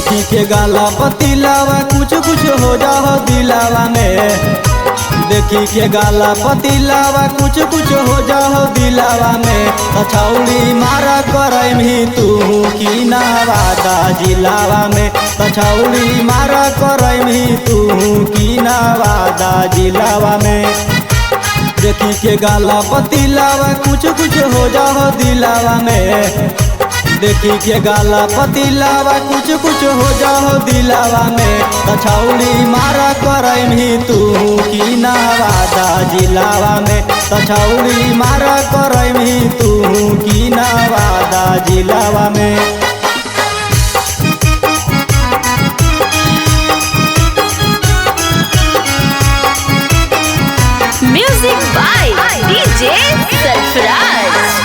देखी के गाला पतिलावा कुछ कुछ हो जाओ दिलावा में। देखी के गाला पतिलावा कुछ कुछ हो जाओ दिलावा में। तछौड़ी मारा करम ही तू की नवादा जिलावा में। तछौड़ी मारा करम ही तू की नवादा जिलावा में। देखी के गाला पतिलावा कुछ कुछ हो जाओ दिलावा में। देखी के गाला पतिलावा कुछ कुछ हो जाओ दिलावा में। तछौड़ी मारा करम ही तू की नवादा जिलावा में। तछौड़ी मारा करम ही तू की नवादा जिलावा में। Music by DJ Sarfraz.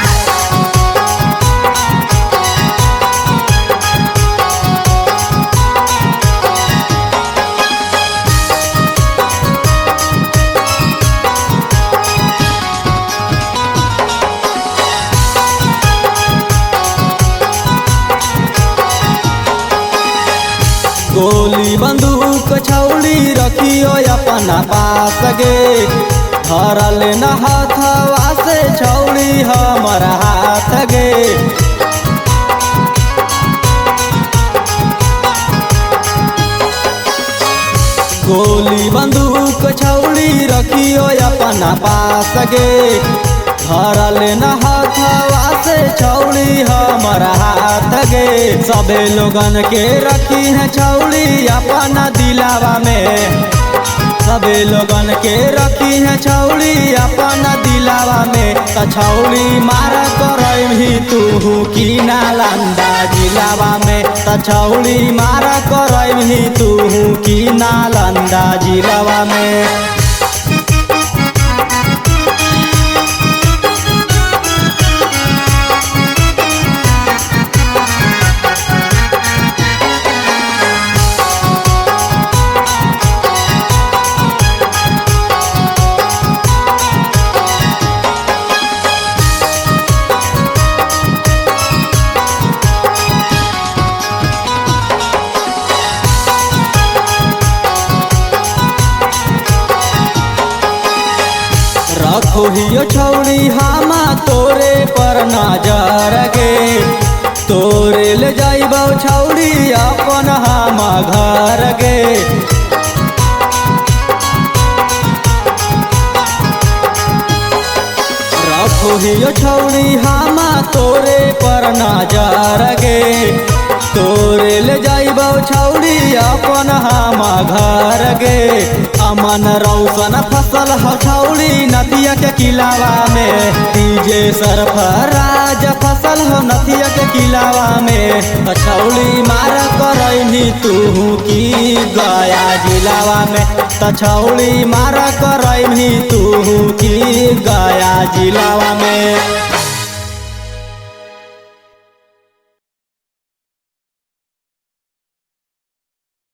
गोली बंदूक छौड़ी रखियो अपना पास गे। धरल न हथवा से छौड़ी हमर हाथ गे। गोली बंदूक छौड़ी रखियो अपना पास गे। धरल न हथवा से छौड़ी हमर हाथ गे। सबे लोगन के रखी है छौड़ी अपना दिलावा में। सबे लोगन के रखी है छौड़ी अपना दिलावा में। तछौड़ी मारा करम ही तू की नालंदा जिलावा में। तछौड़ी मारा करम ही तू की नालंदा जिलावा में। रखो हियो छौड़ी हामा तोरे पर नजर गे। तोरे ले जाइबो छौड़ी अपन हामा घर गे। रखो हियो छौड़ी हामा तोरे पर नजर गे। तोरे ले जाइबो छौड़ी अपन हामा घर गे। अमन रौशन फसल हो छौड़ी नदिया के किलावा में। डीजे सरफराज फसल हो नदिया के किलावा में। तछौड़ी मारा करम ही तू की गया जिलावा में। तछौड़ी मारा करम ही तू की गया जिलावा में।